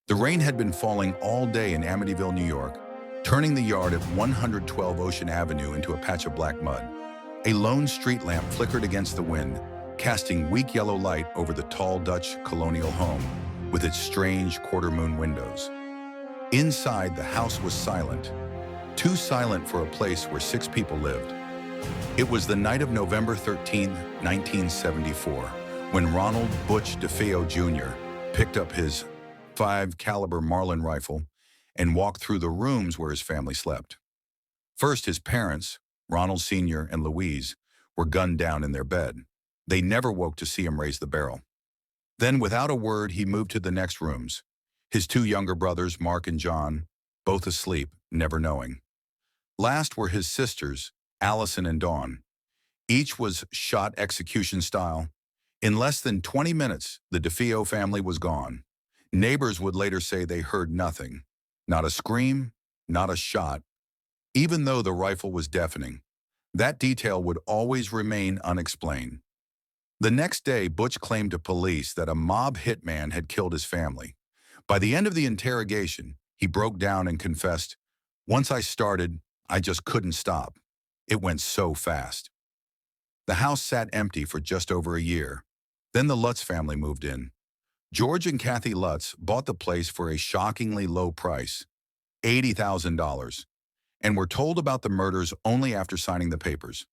The rain had been falling all day in Amityville, New York, turning the yard at 112 Ocean Avenue into a patch of black mud. A lone street lamp flickered against the wind, casting weak yellow light over the tall Dutch colonial home with its strange quarter-moon windows. Inside, the house was silent, too silent for a place where 6 people lived. It was the night of November 13, 1974, when Ronald "Butch" DeFeo Jr. picked up his .5 caliber Marlin rifle and walked through the rooms where his family slept. First, his parents, Ronald Sr. and Louise, were gunned down in their bed. They never woke to see him raise the barrel. Then, without a word, he moved to the next rooms. His 2 younger brothers, Mark and John, both asleep, never knowing. Last were his sisters, Allison and Dawn. Each was shot execution style. In less than 20 minutes, the DeFeo family was gone. Neighbors would later say they heard nothing. Not a scream, not a shot. Even though the rifle was deafening, that detail would always remain unexplained. The next day, Butch claimed to police that a mob hitman had killed his family. By the end of the interrogation, he broke down and confessed, "Once I started, I just couldn't stop. It went so fast." The house sat empty for just over a year. Then the Lutz family moved in. George and Kathy Lutz bought the place for a shockingly low price, $80,000, and were told about the murders only after signing the papers.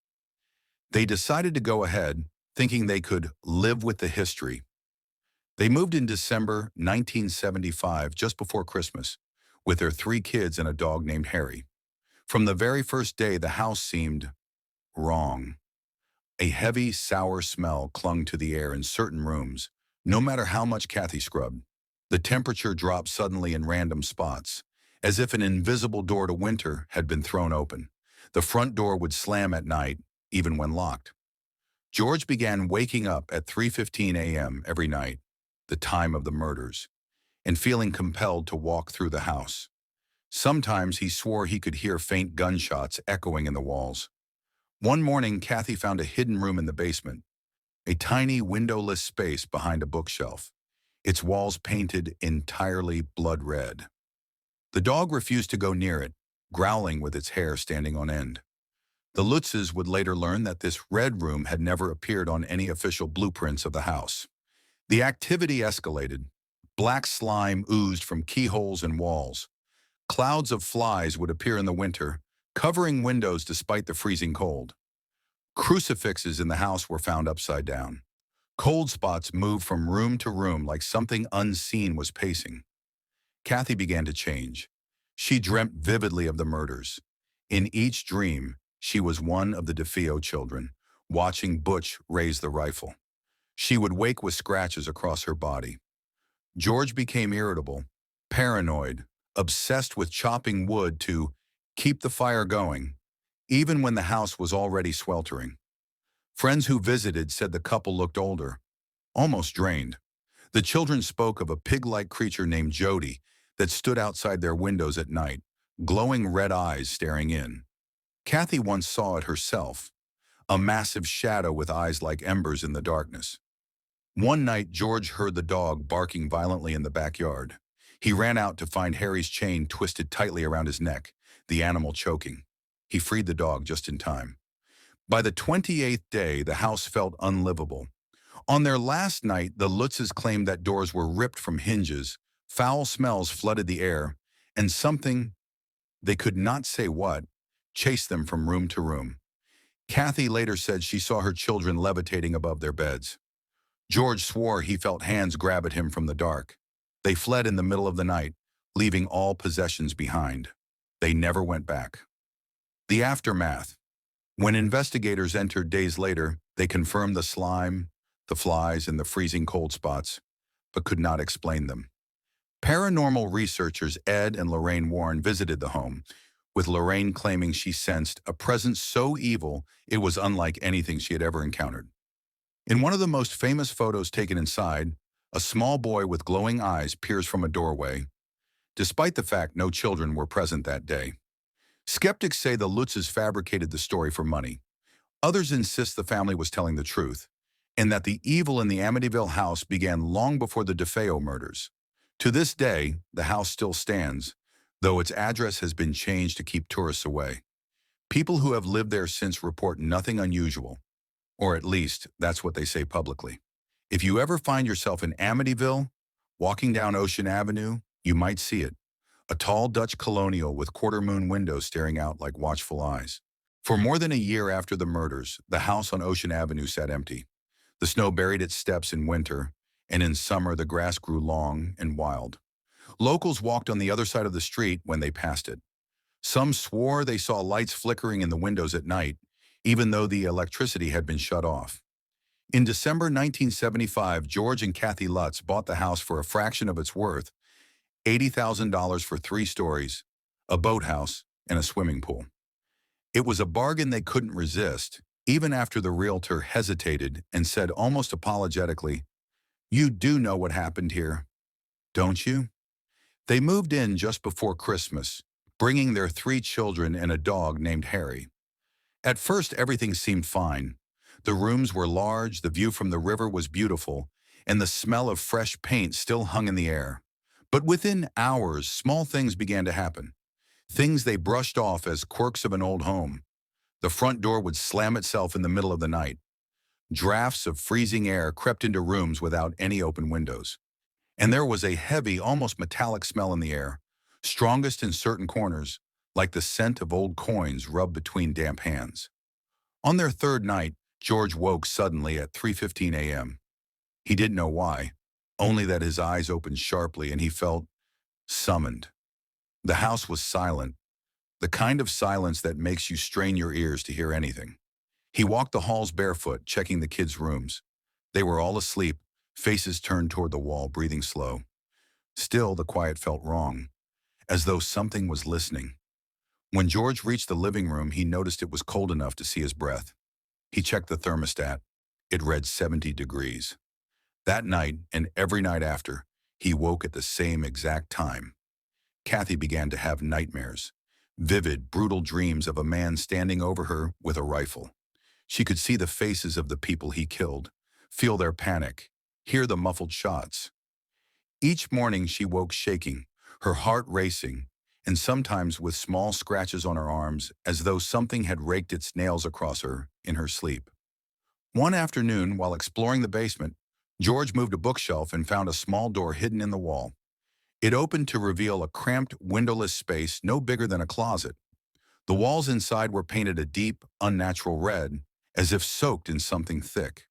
They decided to go ahead, thinking they could live with the history. They moved in December 1975, just before Christmas, with their 3 kids and a dog named Harry. From the very first day, the house seemed wrong. A heavy, sour smell clung to the air in certain rooms, no matter how much Kathy scrubbed. The temperature dropped suddenly in random spots, as if an invisible door to winter had been thrown open. The front door would slam at night, even when locked. George began waking up at 3:15 a.m. every night, the time of the murders, and feeling compelled to walk through the house. Sometimes he swore he could hear faint gunshots echoing in the walls. One morning, Kathy found a hidden room in the basement, a tiny windowless space behind a bookshelf, its walls painted entirely blood red. The dog refused to go near it, growling with its hair standing on end. The Lutzes would later learn that this red room had never appeared on any official blueprints of the house. The activity escalated. Black slime oozed from keyholes and walls. Clouds of flies would appear in the winter, covering windows despite the freezing cold. Crucifixes in the house were found upside down. Cold spots moved from room to room like something unseen was pacing. Kathy began to change. She dreamt vividly of the murders. In each dream, she was one of the DeFeo children, watching Butch raise the rifle. She would wake with scratches across her body. George became irritable, paranoid, obsessed with chopping wood to keep the fire going, even when the house was already sweltering. Friends who visited said the couple looked older, almost drained. The children spoke of a pig-like creature named Jody that stood outside their windows at night, glowing red eyes staring in. Kathy once saw it herself, a massive shadow with eyes like embers in the darkness. One night, George heard the dog barking violently in the backyard. He ran out to find Harry's chain twisted tightly around his neck, the animal choking. He freed the dog just in time. By the 28th day, the house felt unlivable. On their last night, the Lutzes claimed that doors were ripped from hinges, foul smells flooded the air, and something, they could not say what, chased them from room to room. Kathy later said she saw her children levitating above their beds. George swore he felt hands grab at him from the dark. They fled in the middle of the night, leaving all possessions behind. They never went back. The aftermath. When investigators entered days later, they confirmed the slime, the flies, and the freezing cold spots, but could not explain them. Paranormal researchers Ed and Lorraine Warren visited the home, with Lorraine claiming she sensed a presence so evil it was unlike anything she had ever encountered. In one of the most famous photos taken inside, a small boy with glowing eyes peers from a doorway, despite the fact no children were present that day. Skeptics say the Lutzes fabricated the story for money. Others insist the family was telling the truth, and that the evil in the Amityville house began long before the DeFeo murders. To this day, the house still stands, though its address has been changed to keep tourists away. People who have lived there since report nothing unusual, or at least that's what they say publicly. If you ever find yourself in Amityville, walking down Ocean Avenue, you might see it. A tall Dutch colonial with quarter-moon windows staring out like watchful eyes. For more than a year after the murders, the house on Ocean Avenue sat empty. The snow buried its steps in winter, and in summer the grass grew long and wild. Locals walked on the other side of the street when they passed it. Some swore they saw lights flickering in the windows at night, even though the electricity had been shut off. In December 1975, George and Kathy Lutz bought the house for a fraction of its worth, $80,000 for 3 stories, a boathouse, and a swimming pool. It was a bargain they couldn't resist, even after the realtor hesitated and said almost apologetically, "You do know what happened here, don't you?" They moved in just before Christmas, bringing their 3 children and a dog named Harry. At first, everything seemed fine. The rooms were large, the view from the river was beautiful, and the smell of fresh paint still hung in the air. But within hours, small things began to happen. Things they brushed off as quirks of an old home. The front door would slam itself in the middle of the night. Drafts of freezing air crept into rooms without any open windows. And there was a heavy, almost metallic smell in the air, strongest in certain corners, like the scent of old coins rubbed between damp hands. On their 3rd night, George woke suddenly at 3:15 a.m. He didn't know why, only that his eyes opened sharply and he felt summoned. The house was silent, the kind of silence that makes you strain your ears to hear anything. He walked the halls barefoot, checking the kids' rooms. They were all asleep, faces turned toward the wall, breathing slow. Still, the quiet felt wrong, as though something was listening. When George reached the living room, he noticed it was cold enough to see his breath. He checked the thermostat. It read 70 degrees. That night, and every night after, he woke at the same exact time. Kathy began to have nightmares, vivid, brutal dreams of a man standing over her with a rifle. She could see the faces of the people he killed, feel their panic, hear the muffled shots. Each morning she woke shaking, her heart racing, and sometimes with small scratches on her arms as though something had raked its nails across her in her sleep. One afternoon, while exploring the basement, George moved a bookshelf and found a small door hidden in the wall. It opened to reveal a cramped, windowless space no bigger than a closet. The walls inside were painted a deep, unnatural red, as if soaked in something thick.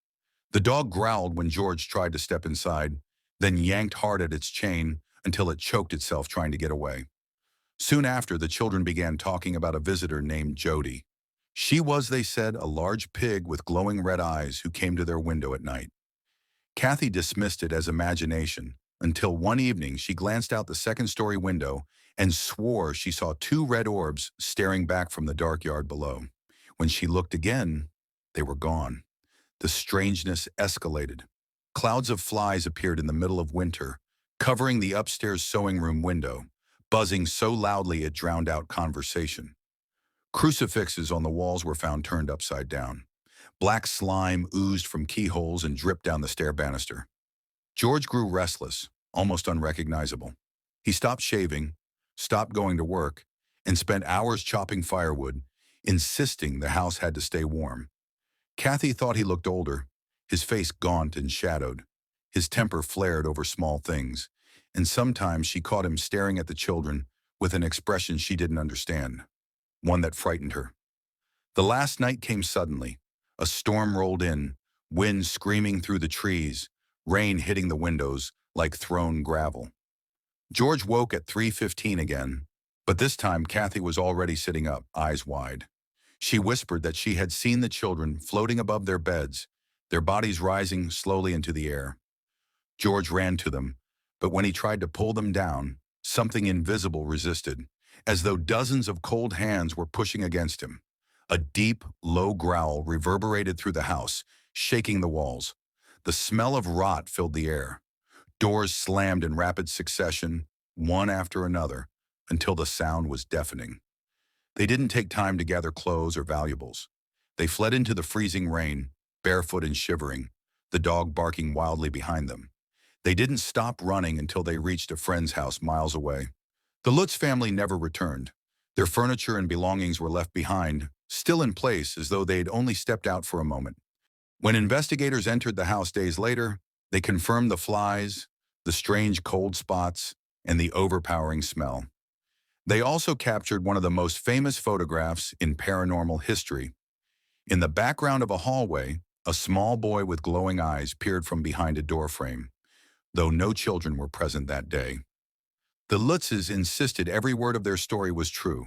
The dog growled when George tried to step inside, then yanked hard at its chain until it choked itself trying to get away. Soon after, the children began talking about a visitor named Jody. She was, they said, a large pig with glowing red eyes who came to their window at night. Kathy dismissed it as imagination, until one evening she glanced out the second-story window and swore she saw 2 red orbs staring back from the dark yard below. When she looked again, they were gone. The strangeness escalated. Clouds of flies appeared in the middle of winter, covering the upstairs sewing room window, buzzing so loudly it drowned out conversation. Crucifixes on the walls were found turned upside down. Black slime oozed from keyholes and dripped down the stair banister. George grew restless, almost unrecognizable. He stopped shaving, stopped going to work, and spent hours chopping firewood, insisting the house had to stay warm. Kathy thought he looked older, his face gaunt and shadowed. His temper flared over small things, and sometimes she caught him staring at the children with an expression she didn't understand, one that frightened her. The last night came suddenly. A storm rolled in, wind screaming through the trees, rain hitting the windows like thrown gravel. George woke at 3:15 again, but this time Kathy was already sitting up, eyes wide. She whispered that she had seen the children floating above their beds, their bodies rising slowly into the air. George ran to them, but when he tried to pull them down, something invisible resisted, as though dozens of cold hands were pushing against him. A deep, low growl reverberated through the house, shaking the walls. The smell of rot filled the air. Doors slammed in rapid succession, one after another, until the sound was deafening. They didn't take time to gather clothes or valuables. They fled into the freezing rain, barefoot and shivering, the dog barking wildly behind them. They didn't stop running until they reached a friend's house miles away. The Lutz family never returned. Their furniture and belongings were left behind, still in place as though they'd only stepped out for a moment. When investigators entered the house days later, they confirmed the flies, the strange cold spots, and the overpowering smell. They also captured one of the most famous photographs in paranormal history. In the background of a hallway, a small boy with glowing eyes peered from behind a doorframe, though no children were present that day. The Lutzes insisted every word of their story was true.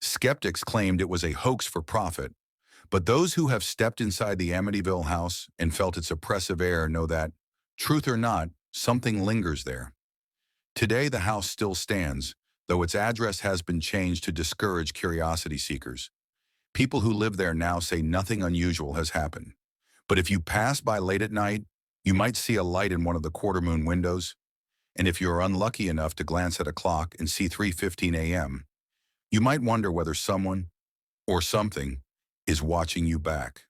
Skeptics claimed it was a hoax for profit, but those who have stepped inside the Amityville house and felt its oppressive air know that, truth or not, something lingers there. Today, the house still stands, though its address has been changed to discourage curiosity seekers. People who live there now say nothing unusual has happened. But if you pass by late at night, you might see a light in one of the quarter-moon windows, and if you're unlucky enough to glance at a clock and see 3:15 a.m., you might wonder whether someone, or something, is watching you back.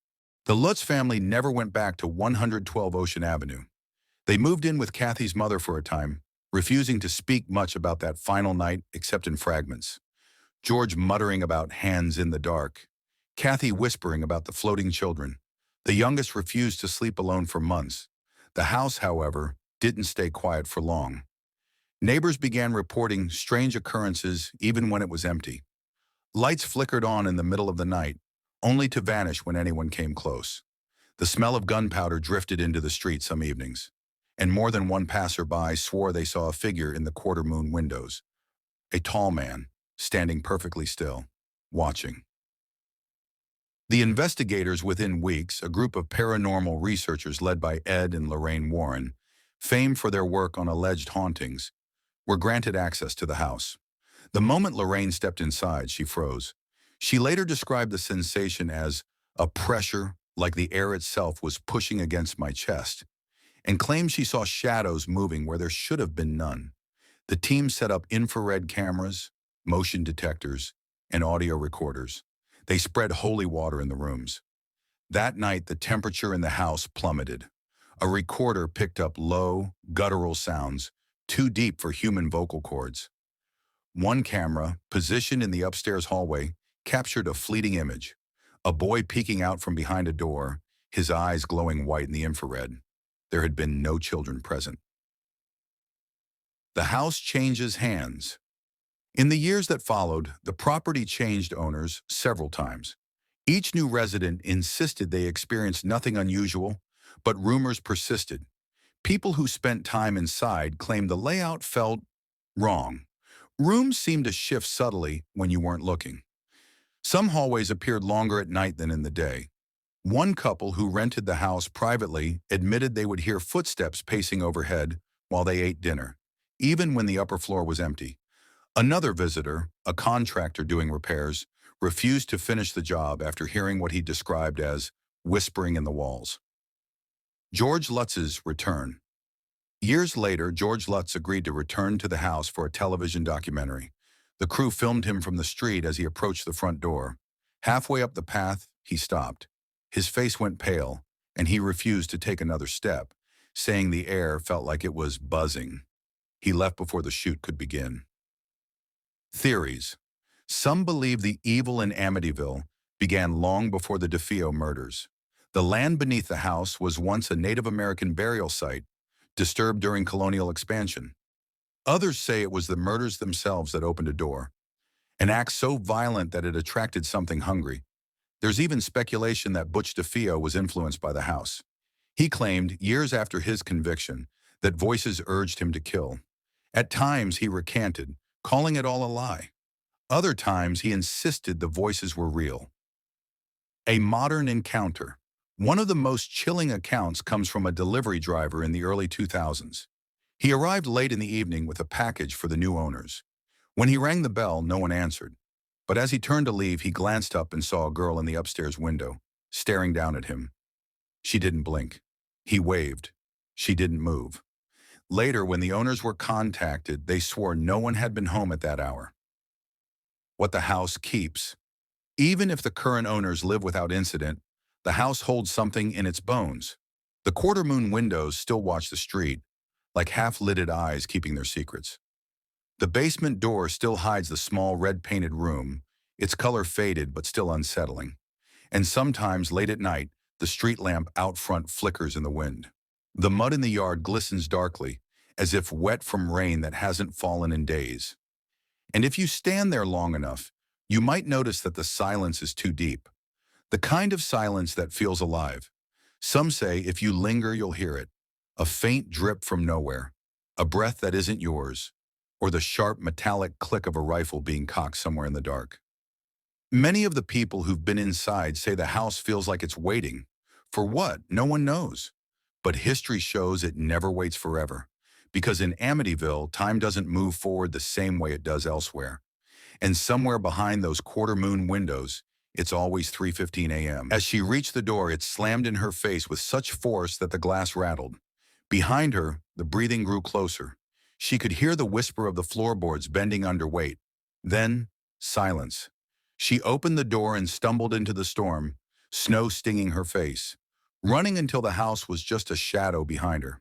The Lutz family never went back to 112 Ocean Avenue. They moved in with Kathy's mother for a time, refusing to speak much about that final night except in fragments. George muttering about hands in the dark, Kathy whispering about the floating children. The youngest refused to sleep alone for months. The house, however, didn't stay quiet for long. Neighbors began reporting strange occurrences even when it was empty. Lights flickered on in the middle of the night, only to vanish when anyone came close. The smell of gunpowder drifted into the street some evenings, and more than one passerby swore they saw a figure in the quarter-moon windows. A tall man, standing perfectly still, watching. The investigators within weeks, a group of paranormal researchers led by Ed and Lorraine Warren, famed for their work on alleged hauntings, were granted access to the house. The moment Lorraine stepped inside, she froze. She later described the sensation as a pressure like the air itself was pushing against my chest, and claimed she saw shadows moving where there should have been none. The team set up infrared cameras, motion detectors, and audio recorders. They spread holy water in the rooms. That night, the temperature in the house plummeted. A recorder picked up low, guttural sounds, too deep for human vocal cords. One camera, positioned in the upstairs hallway, captured a fleeting image. A boy peeking out from behind a door, his eyes glowing white in the infrared. There had been no children present. The house changes hands. In the years that followed, the property changed owners several times. Each new resident insisted they experienced nothing unusual, but rumors persisted. People who spent time inside claimed the layout felt wrong. Rooms seemed to shift subtly when you weren't looking. Some hallways appeared longer at night than in the day. One couple who rented the house privately admitted they would hear footsteps pacing overhead while they ate dinner, even when the upper floor was empty. Another visitor, a contractor doing repairs, refused to finish the job after hearing what he described as whispering in the walls. George Lutz's return. Years later, George Lutz agreed to return to the house for a television documentary. The crew filmed him from the street as he approached the front door. Halfway up the path, he stopped. His face went pale, and he refused to take another step, saying the air felt like it was buzzing. He left before the shoot could begin. Theories. Some believe the evil in Amityville began long before the DeFeo murders. The land beneath the house was once a Native American burial site, disturbed during colonial expansion. Others say it was the murders themselves that opened a door, an act so violent that it attracted something hungry. There's even speculation that Butch DeFeo was influenced by the house. He claimed, years after his conviction, that voices urged him to kill. At times, he recanted, calling it all a lie. Other times, he insisted the voices were real. A modern encounter. One of the most chilling accounts comes from a delivery driver in the early 2000s. He arrived late in the evening with a package for the new owners. When he rang the bell, no one answered. But as he turned to leave, he glanced up and saw a girl in the upstairs window, staring down at him. She didn't blink. He waved. She didn't move. Later, when the owners were contacted, they swore no one had been home at that hour. What the house keeps. Even if the current owners live without incident, the house holds something in its bones. The quarter-moon windows still watch the street. like half-lidded eyes keeping their secrets. The basement door still hides the small red-painted room, its color faded but still unsettling. And sometimes, late at night, the street lamp out front flickers in the wind. The mud in the yard glistens darkly, as if wet from rain that hasn't fallen in days. And if you stand there long enough, you might notice that the silence is too deep. The kind of silence that feels alive. Some say if you linger, you'll hear it. A faint drip from nowhere, a breath that isn't yours, or the sharp metallic click of a rifle being cocked somewhere in the dark. Many of the people who've been inside say the house feels like it's waiting. For what? No one knows. But history shows it never waits forever. Because in Amityville, time doesn't move forward the same way it does elsewhere. And somewhere behind those quarter-moon windows, it's always 3:15 a.m. As she reached the door, it slammed in her face with such force that the glass rattled. Behind her, the breathing grew closer. She could hear the whisper of the floorboards bending under weight. Then, silence. She opened the door and stumbled into the storm, snow stinging her face, running until the house was just a shadow behind her.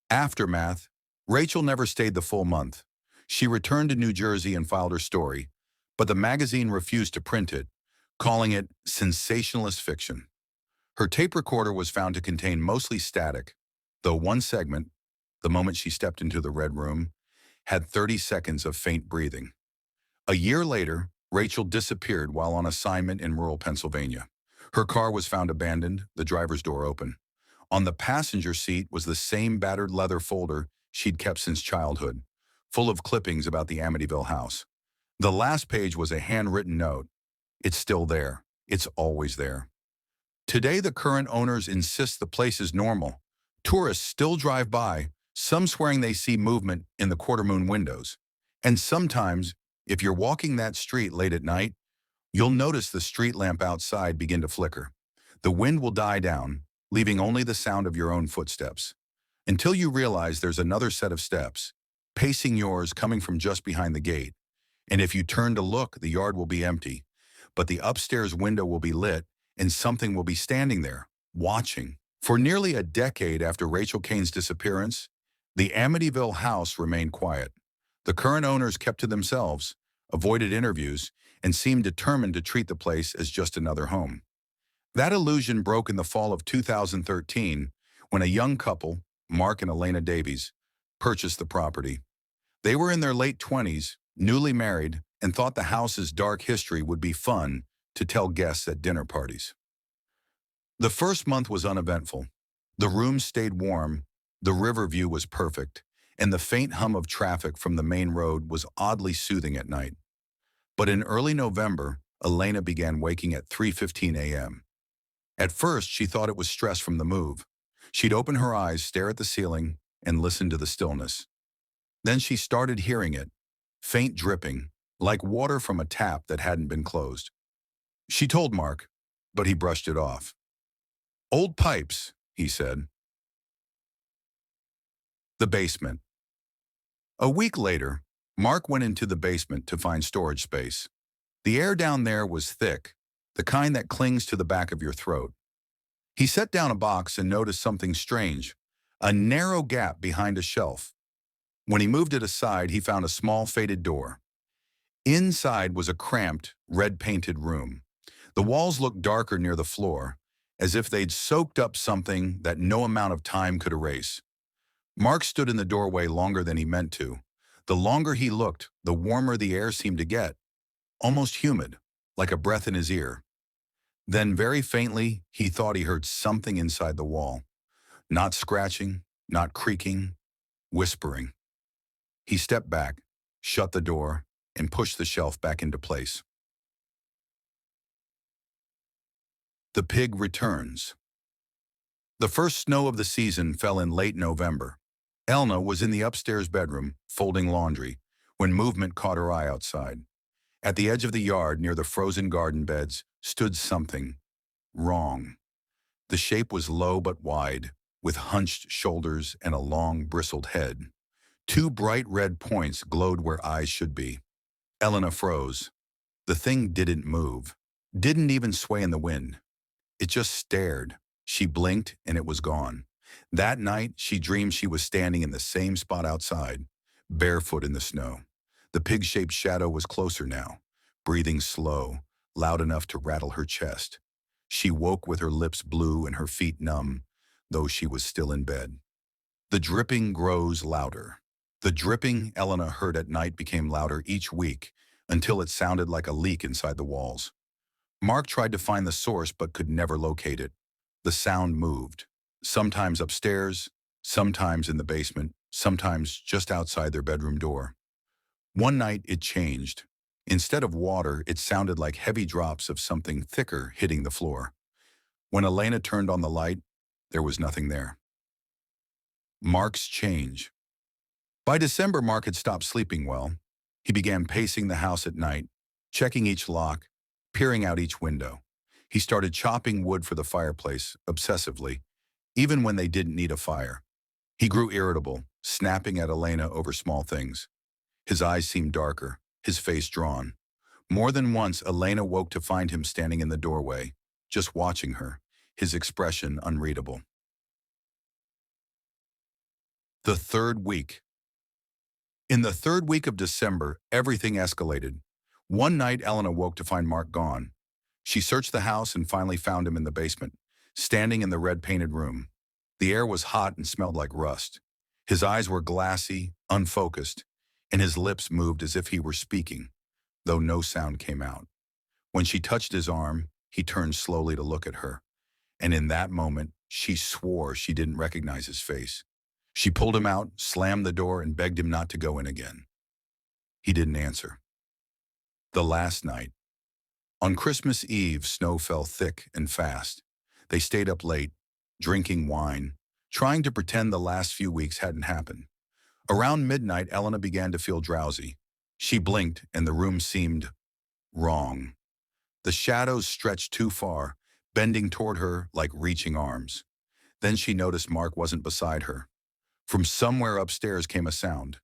Aftermath. Rachel never stayed the full month. She returned to New Jersey and filed her story, but the magazine refused to print it, calling it sensationalist fiction. Her tape recorder was found to contain mostly static, though one segment, the moment she stepped into the red room, had 30 seconds of faint breathing. A year later, Rachel disappeared while on assignment in rural Pennsylvania. Her car was found abandoned, the driver's door open. On the passenger seat was the same battered leather folder she'd kept since childhood, full of clippings about the Amityville house. The last page was a handwritten note. It's still there. It's always there. Today, the current owners insist the place is normal. Tourists still drive by, some swearing they see movement in the quarter-moon windows. And sometimes, if you're walking that street late at night, you'll notice the street lamp outside begin to flicker. The wind will die down, leaving only the sound of your own footsteps. Until you realize there's another set of steps, pacing yours coming from just behind the gate. And if you turn to look, the yard will be empty, but the upstairs window will be lit and something will be standing there, watching. For nearly a decade after Rachel Kane's disappearance, the Amityville house remained quiet. The current owners kept to themselves, avoided interviews, and seemed determined to treat the place as just another home. That illusion broke in the fall of 2013 when a young couple, Mark and Elena Davies, purchased the property. They were in their late 20s, newly married, and thought the house's dark history would be fun to tell guests at dinner parties. The first month was uneventful. The rooms stayed warm, the river view was perfect, and the faint hum of traffic from the main road was oddly soothing at night. But in early November, Elena began waking at 3:15 a.m. At first, she thought it was stress from the move. She'd open her eyes, stare at the ceiling, and listen to the stillness. Then she started hearing it, faint dripping, like water from a tap that hadn't been closed. She told Mark, but he brushed it off. "Old pipes," he said. The basement. A week later, Mark went into the basement to find storage space. The air down there was thick, the kind that clings to the back of your throat. He set down a box and noticed something strange, a narrow gap behind a shelf. When he moved it aside, he found a small faded door. Inside was a cramped, red-painted room. The walls looked darker near the floor, as if they'd soaked up something that no amount of time could erase. Mark stood in the doorway longer than he meant to. The longer he looked, the warmer the air seemed to get, almost humid, like a breath in his ear. Then, very faintly, he thought he heard something inside the wall. Not scratching, not creaking, whispering. He stepped back, shut the door, and pushed the shelf back into place. The pig returns. The first snow of the season fell in late November. Elna was in the upstairs bedroom, folding laundry, when movement caught her eye outside. At the edge of the yard, near the frozen garden beds, stood something wrong. The shape was low but wide, with hunched shoulders and a long, bristled head. Two bright red points glowed where eyes should be. Elena froze. The thing didn't move, didn't even sway in the wind. It just stared. She blinked and it was gone. That night, she dreamed she was standing in the same spot outside, barefoot in the snow. The pig-shaped shadow was closer now, breathing slow, loud enough to rattle her chest. She woke with her lips blue and her feet numb, though she was still in bed. The dripping grows louder. The dripping Elena heard at night became louder each week until it sounded like a leak inside the walls. Mark tried to find the source but could never locate it. The sound moved, sometimes upstairs, sometimes in the basement, sometimes just outside their bedroom door. One night it changed. Instead of water, it sounded like heavy drops of something thicker hitting the floor. When Elena turned on the light, there was nothing there. Mark's change. By December, Mark had stopped sleeping well. He began pacing the house at night, checking each lock, peering out each window. He started chopping wood for the fireplace, obsessively, even when they didn't need a fire. He grew irritable, snapping at Elena over small things. His eyes seemed darker, his face drawn. More than once, Elena woke to find him standing in the doorway, just watching her, his expression unreadable. The third week. In the third week of December, everything escalated. One night, Elena woke to find Mark gone. She searched the house and finally found him in the basement, standing in the red-painted room. The air was hot and smelled like rust. His eyes were glassy, unfocused, and his lips moved as if he were speaking, though no sound came out. When she touched his arm, he turned slowly to look at her, and in that moment, she swore she didn't recognize his face. She pulled him out, slammed the door, and begged him not to go in again. He didn't answer. The last night. On Christmas Eve, snow fell thick and fast. They stayed up late, drinking wine, trying to pretend the last few weeks hadn't happened. Around midnight, Elena began to feel drowsy. She blinked, and the room seemed wrong. The shadows stretched too far, bending toward her like reaching arms. Then she noticed Mark wasn't beside her. From somewhere upstairs came a sound.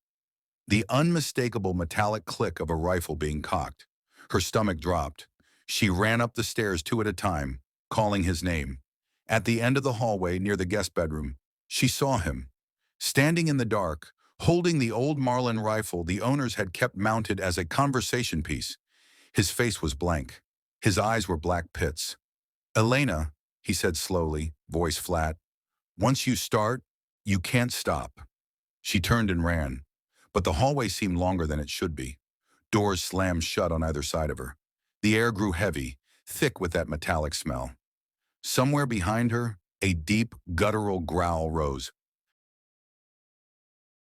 The unmistakable metallic click of a rifle being cocked. Her stomach dropped. She ran up the stairs two at a time, calling his name. At the end of the hallway near the guest bedroom, she saw him, standing in the dark, holding the old Marlin rifle the owners had kept mounted as a conversation piece. His face was blank. His eyes were black pits. "Elena," he said slowly, voice flat, "once you start, you can't stop." She turned and ran, but the hallway seemed longer than it should be. Doors slammed shut on either side of her. The air grew heavy, thick with that metallic smell. Somewhere behind her, a deep, guttural growl rose.